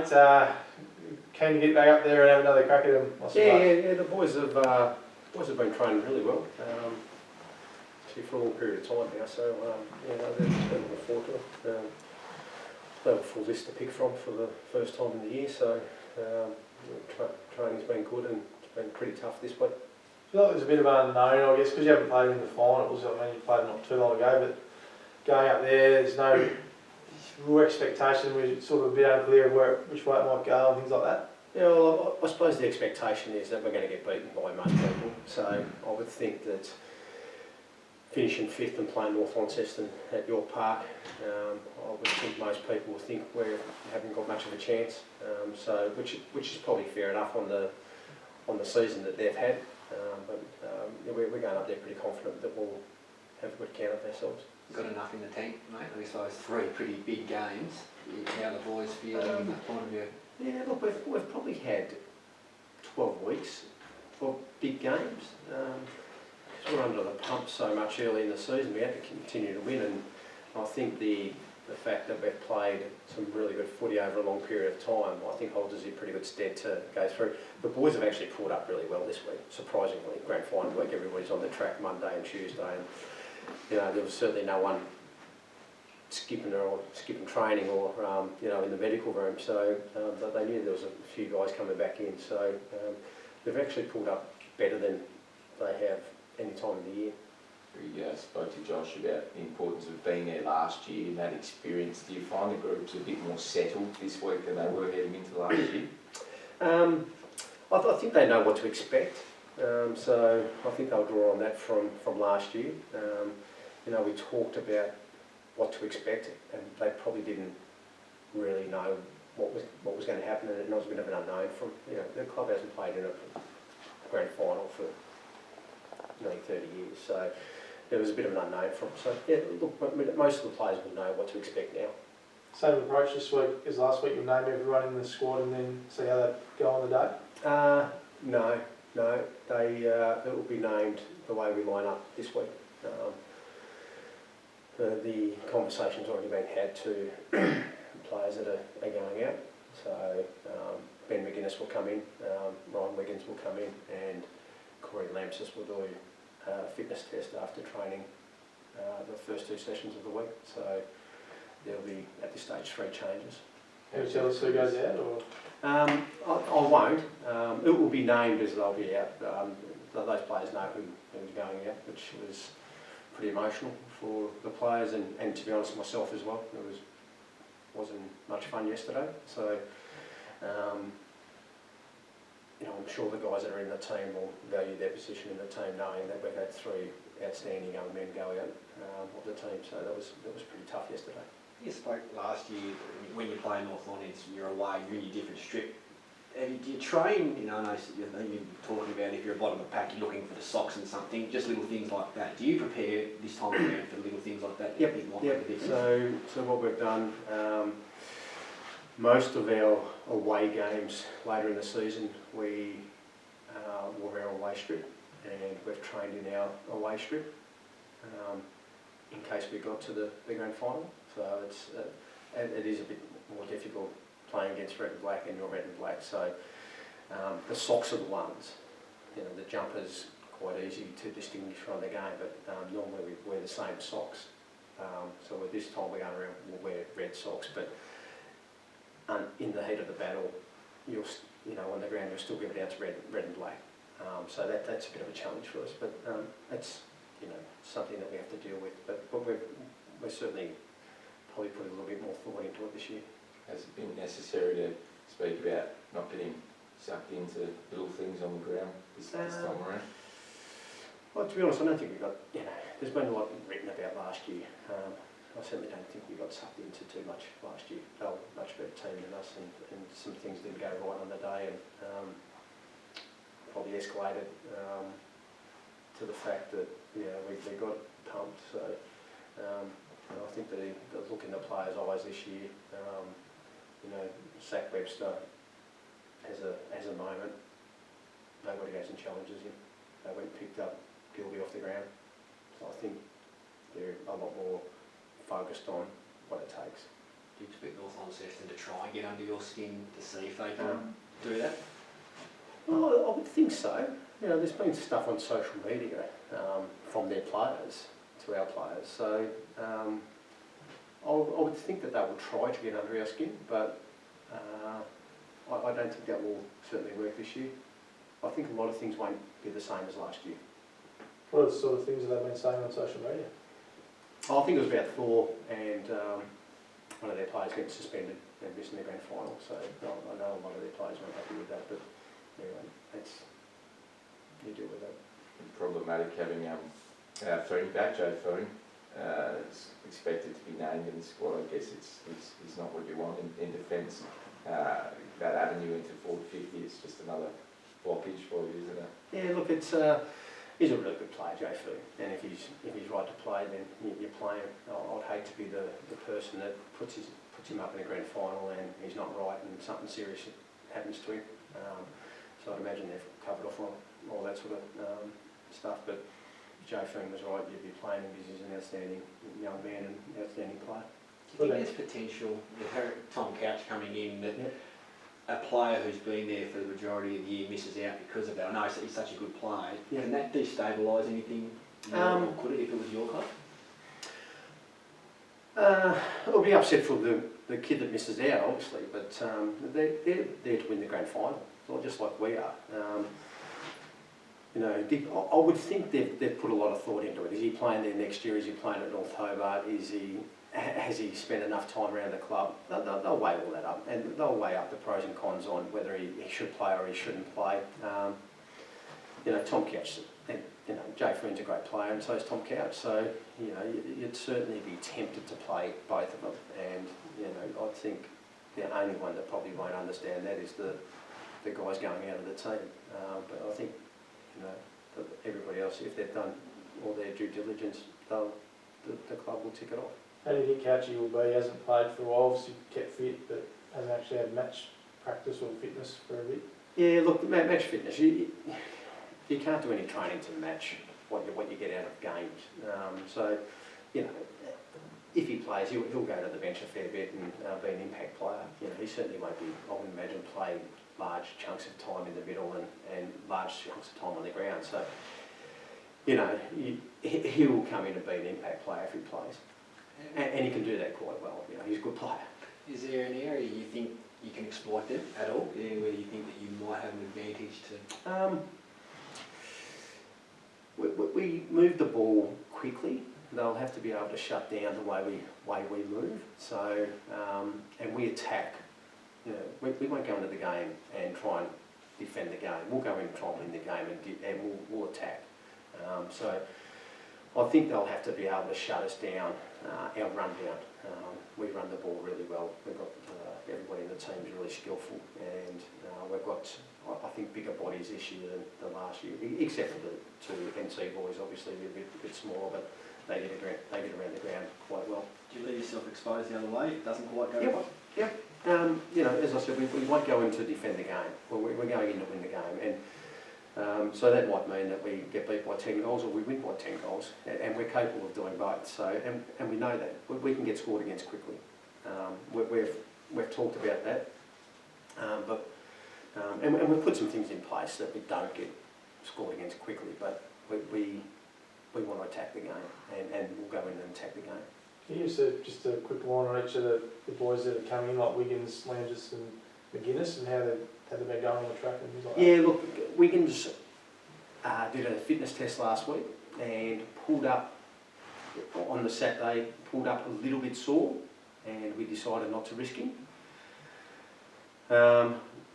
mate. Keen to get back up there and have another crack at them. Yeah. The boys have been training really well. Actually for a long period of time now. So they're looking forward to it. They have a full list to pick from for the first time in the year. So training's been good and it's been pretty tough this week. I feel like there's a bit of an unknown, I guess, because you haven't played in the finals. I mean, you played not too long ago, but going up there, there's no real expectation. We're sort of a bit unclear of which way it might go and things like that. Yeah, well, I suppose the expectation is that we're going to get beaten by most people. So I would think that finishing 5th and playing North Launceston at York Park, I would think most people will think we haven't got much of a chance. Which is probably fair enough on the season that they've had. We're going up there pretty confident that we'll have a good count of ourselves. Got enough in the tank, mate? I suppose 3 pretty big games. How the boys feel from that point of view? Yeah, look, we've probably had 12 weeks for big games. Because we're under the pump so much early in the season, we had to continue to win. And I think the fact that we've played some really good footy over a long period of time, I think holds us in pretty good stead to go through. The boys have actually pulled up really well this week, surprisingly. Grand final week, everybody's on the track Monday and Tuesday. And, there was certainly no one skipping training or in the medical room, so they knew there was a few guys coming back in. So they've actually pulled up better than they have any time of the year. We spoke to Josh about the importance of being there last year and that experience. Do you find the groups a bit more settled this week than they were heading into last year? I think they know what to expect. So I think they'll draw on that from last year. We talked about what to expect, and they probably didn't really know what was going to happen, and it was a bit of an unknown from the club hasn't played in a grand final for nearly 30 years, so there was a bit of an unknown from. So look, most of the players will know what to expect now. Same approach this week as last week. You'll name everyone in the squad and then see how they go on the day. No. It will be named the way we line up this week. The conversation's already been had to players that are going out. So Ben McGuinness will come in, Ryan Wiggins will come in, and Corey Lampsis will do a fitness test after training the first 2 sessions of the week. So there'll be, at this stage, 3 changes. Can you tell us who goes out? Or? I won't. It will be named as they'll be out. Those players know who's going out, which was pretty emotional for the players and to be honest, myself as well. It wasn't much fun yesterday. So I'm sure the guys that are in the team will value their position in the team, knowing that we've had 3 outstanding young men go out of the team. So that was pretty tough yesterday. You spoke last year when you play North Launceston, you're away, you're in your different strip. Do you train, I know you're talking about if you're a bottom of the pack, you're looking for the socks and something, just little things like that. Do you prepare this time of year for little things like that? Yep. So what we've done, most of our away games later in the season, we wore our away strip, and we've trained in our away strip in case we got to the grand final. So it is a bit more difficult playing against red and black, and you're red and black. So the socks are the ones. The jumper's quite easy to distinguish from the game, but normally we wear the same socks. So at this time we're going around, we'll wear red socks, but in the heat of the battle, on the ground you'll still give it out to red and black. So that's a bit of a challenge for us, but it's something that we have to deal with. But we're certainly probably put a little bit more thought into it this year. Has it been necessary to speak about not getting sucked into little things on the ground this time around? Well, to be honest, I don't think we got, there's been a lot written about last year. I certainly don't think we got sucked into too much last year. They were a much better team than us, and some things didn't go right on the day, and probably escalated to the fact that we got pumped. So I think the look in the players' eyes this year, Zach Webster has a moment. Nobody goes and challenges him. They went and picked up Gilby off the ground. So I think they're a lot more focused on what it takes Do you expect North Launceston to try and get under your skin to see if they can do that? Well, I would think so. You know, there's been stuff on social media from their players to our players, so I would think that they will try to get under our skin, but I don't think that will certainly work this year. I think a lot of things won't be the same as last year. What are the sort of things that they've been saying on social media? I think it was about Thor and one of their players getting suspended and missing the grand final, so I know a lot of their players weren't happy with that, but anyway, you deal with that. Problematic having Fernie back, Joe Fernie. Is expected to be named in the squad. I guess it's not what you want in defence. That avenue into forward 50 is just another blockage for you, isn't it? Yeah, look, he's a really good player, Joe Fernie, and if he's right to play, then you play him. I'd hate to be the person that puts him up in a grand final and he's not right and something serious happens to him. So I'd imagine they've covered off on all that sort of stuff, but if Joe Fernie was right, you'd be playing him because he's an outstanding young man and outstanding player. Do you think there's potential, with Tom Couch coming in, that a player who's been there for the majority of the year misses out because of that? I know he's such a good player. Yeah. Can that destabilise anything? Or could it if it was your club? It'll be upset for the kid that misses out, obviously, but they're there to win the grand final, not just like we are. You know, I would think they've put a lot of thought into it. Is he playing there next year? Is he playing at North Hobart? Has he spent enough time around the club? They'll weigh all that up, and they'll weigh up the pros and cons on whether he should play or he shouldn't play. You know, Tom Couch, and you know, Jay Freen's a great player, and so is Tom Couch. So you know, you'd certainly be tempted to play both of them. And you know, I think the only one that probably won't understand that is the guys going out of the team. But I think, you know, that everybody else, if they've done all their due diligence, the club will tick it off. How do you think Couchy will be? He hasn't played for a while, obviously kept fit, but hasn't actually had match practice or fitness for a bit. Yeah, look, match fitness, you can't do any training to match what you get out of games. So, you know, if he plays, he'll go to the bench a fair bit and be an impact player. You know, he certainly won't be, I would imagine, play large chunks of time in the middle and large chunks of time on the ground. So, you know, he will come in and be an impact player if he plays. And he can do that quite well. You know, he's a good player. Is there an area you think you can exploit them at all? Where you think that you might have an advantage to? We move the ball quickly. They'll have to be able to shut down the way we move. So, and we attack. You know, we won't go into the game and try and defend the game. We'll go in and try and win the game and we'll attack. So I think they'll have to be able to shut us down, our run down. We run the ball really well. We've got everybody in the team is really skillful, and we've got, I think, bigger bodies this year than last year, except for the two NC boys. Obviously, they're a bit smaller, but they get around the ground quite well. Do you leave yourself exposed the other way? It doesn't quite go right? Yep. You know, as I said, we won't go in to defend the game. We're going in to win the game, and so that might mean that we get beat by 10 goals or we win by 10 goals, and we're capable of doing both. So, and we know that we can get scored against quickly. We've talked about that, and we've put some things in place that we don't get scored against quickly, but we want to attack the game, and we'll go in and attack the game. Can you give just a quick line on each of the boys that are coming in, like Wiggins, Landis and McGuinness, and how they've been going on the track and things like that? Yeah, look, Wiggins did a fitness test last week and pulled up on the Saturday, pulled up a little bit sore, and we decided not to risk him.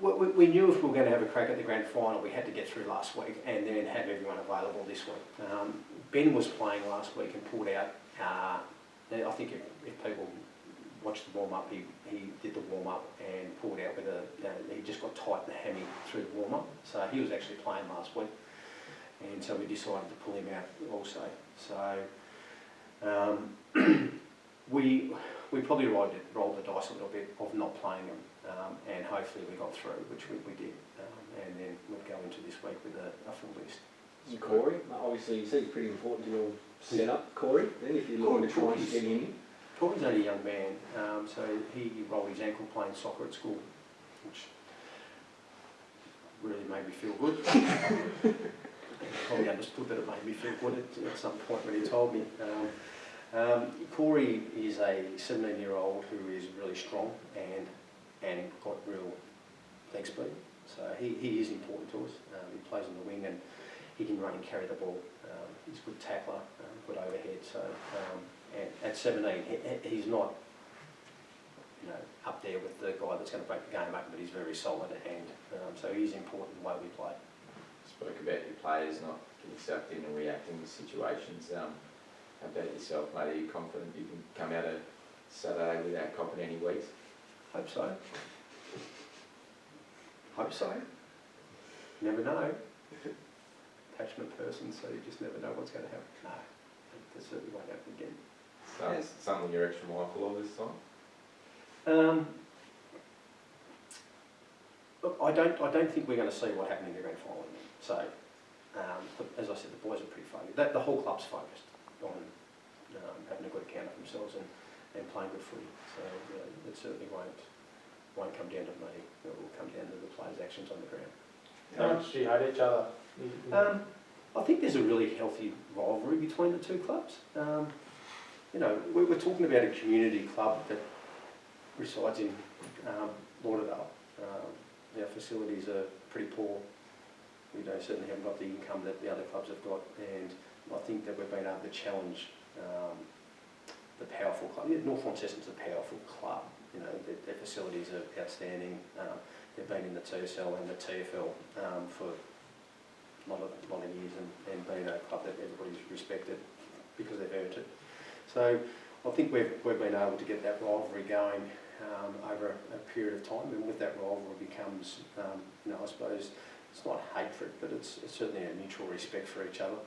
We knew if we were going to have a crack at the grand final, we had to get through last week and then have everyone available this week. Ben was playing last week and pulled out. I think if people watched the warm-up, he did the warm-up and pulled out with he just got tight in the hammy through the warm-up. So he was actually playing last week, and so we decided to pull him out also. So we probably rolled the dice a little bit of not playing him, and hopefully we got through, which we did, and then we'd go into this week with a full list. And Corey, obviously you said he's pretty important to your setup, Corey, then if you're looking to try and get in. Corey's only a young man, so he rolled his ankle playing soccer at school, which really made me feel good. Probably understood that it made me feel good at some point when he told me. Corey is a 17-year-old who is really strong and got real leg speed. So he is important to us. He plays on the wing and he can run and carry the ball. He's a good tackler, good overhead. So and at 17, he's not up there with the guy that's going to break the game up, but he's very solid and so he's important in the way we play. Spoke about your players not getting sucked in and reacting to situations. How about yourself, mate? Are you confident you can come out of Saturday without copping any weeks? Hope so. Hope so. Never know. Passionate person, so you just never know what's going to happen. No, that certainly won't happen again. So Yes. something you're extra mindful of this time? Look, I don't think we're going to see what happened in the grand final. So, as I said, the boys are pretty focused. The whole club's focused on having a good account of themselves and playing good footy. So it certainly won't come down to me. It will come down to the players' actions on the ground. How much do you hate each other? I think there's a really healthy rivalry between the two clubs. We're talking about a community club that resides in Lauderdale. Our facilities are pretty poor. We certainly haven't got the income that the other clubs have got, and I think that we've been able to challenge the powerful club. Yeah, North Launceston's a powerful club. Their facilities are outstanding. They've been in the TSL and the TFL for a lot of years and been a club that everybody's respected because they've earned it. So I think we've been able to get that rivalry going over a period of time, and with that rivalry becomes, I suppose, it's not hatred, but it's certainly a mutual respect for each other.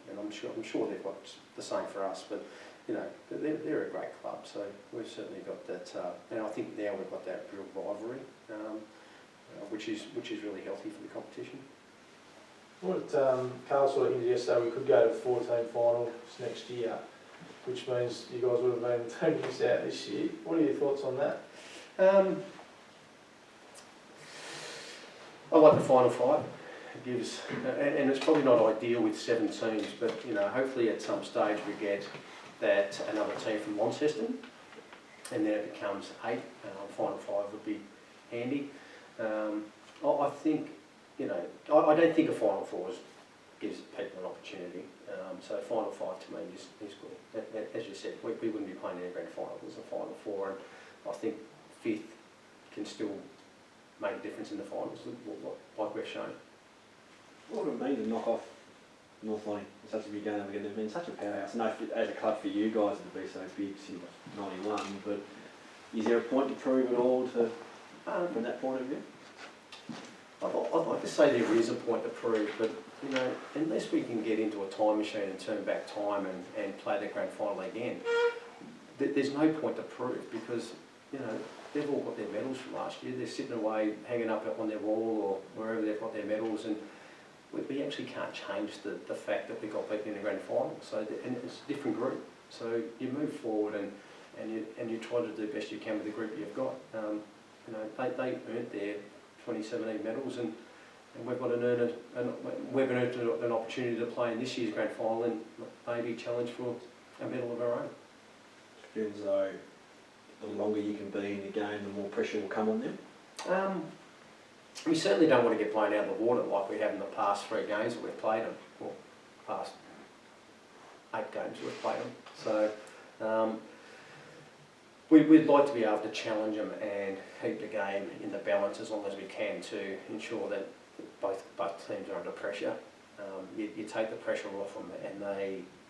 And I'm sure they've got the same for us, but they're a great club, so we've certainly got that. And I think now we've got that real rivalry, which is really healthy for the competition. What Carl sort of hinted yesterday, we could go to 14 finals next year, which means you guys would have been missed out this year. What are your thoughts on that? I like the final five. It gives, and it's probably not ideal with 7 teams, but hopefully at some stage we get that another team from Launceston, and then it becomes 8. Final five would be handy. I think, I don't think a final four gives people an opportunity. So final five to me is good. As you said, we wouldn't be playing in a grand final. There's a final four, and I think 5th can still make a difference in the finals, like we've shown. What would it mean to knock off North Lane in such a big game again? They've been such a powerhouse. I know as a club for you guys to be so big since '91, but is there a point to prove at all from that point of view? I'd like to say there is a point to prove, but unless we can get into a time machine and turn back time and play the grand final again, there's no point to prove because they've all got their medals from last year. They're sitting away, hanging up on their wall or wherever they've got their medals, and we actually can't change the fact that we got beaten in the grand final. So and it's a different group. So you move forward and you try to do the best you can with the group you've got. They earned their 2017 medals, and we've got we've earned an opportunity to play in this year's grand final and maybe challenge for a medal of our own. It feels though the longer you can be in the game, the more pressure will come on them. We certainly don't want to get blown out of the water like we have in the past 3 games that we've played them, or past 8 games we've played them. So we'd like to be able to challenge them and keep the game in the balance as long as we can to ensure that both teams are under pressure. You take the pressure off them and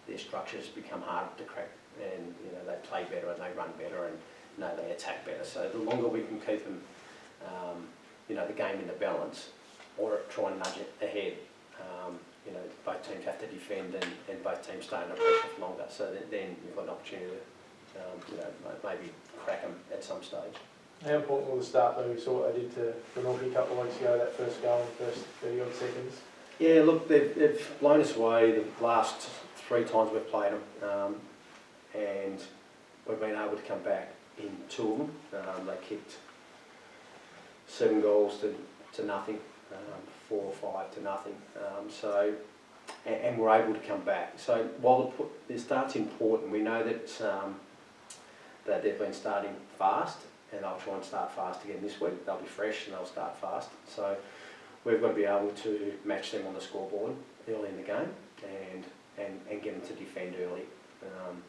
their structures become harder to crack, and they play better and they run better and they attack better. So the longer we can keep them the game in the balance or try and nudge it ahead, both teams have to defend and both teams stay under pressure for longer. So then you've got an opportunity to maybe crack them at some stage. How important will the start be? We saw what they did to the Northie a couple of weeks ago, that first goal in the first 30 odd seconds. Yeah, look, they've blown us away the last 3 times we've played them, and we've been able able to come back in 2 of them. They kicked 7 goals to nothing, 4 or 5 to nothing. And we're able to come back. So while the start's important, we know that they've been starting fast, and they'll try and start fast again this week. They'll be fresh and they'll start fast. So we've got to be able to match them on the scoreboard early in the game and get them to defend early,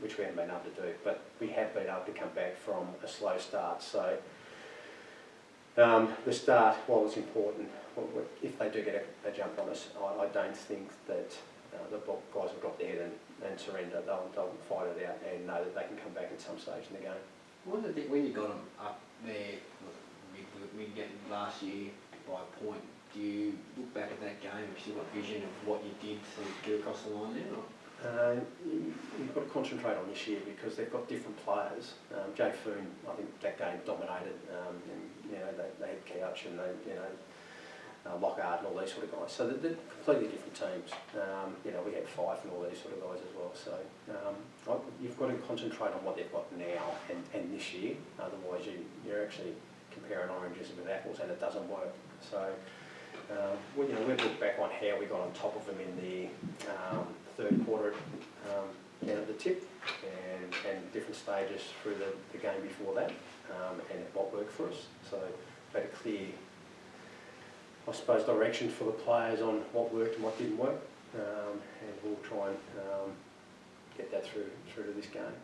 which we haven't been able to do. But we have been able to come back from a slow start. So the start, while it's important, if they do get a jump on us, I don't think that the guys will drop their head and surrender. They'll fight it out and know that they can come back at some stage in the game. What did I think when you got them up there, we get last year by a point? Do you look back at that game and still got vision of what you did to get across the line there? You've got to concentrate on this year because they've got different players. Jay Foon, I think that game dominated. They had Couch and Lockhart and all these sort of guys. So they're completely different teams. We had Fife and all these sort of guys as well. So you've got to concentrate on what they've got now and this year. Otherwise, you're actually comparing oranges with apples, and it doesn't work. So we've looked back on how we got on top of them in the third quarter down at the tip, and different stages through the game before that, and what worked for us. So we had a clear, I suppose, direction for the players on what worked and what didn't work, and we'll try and get that through to this game.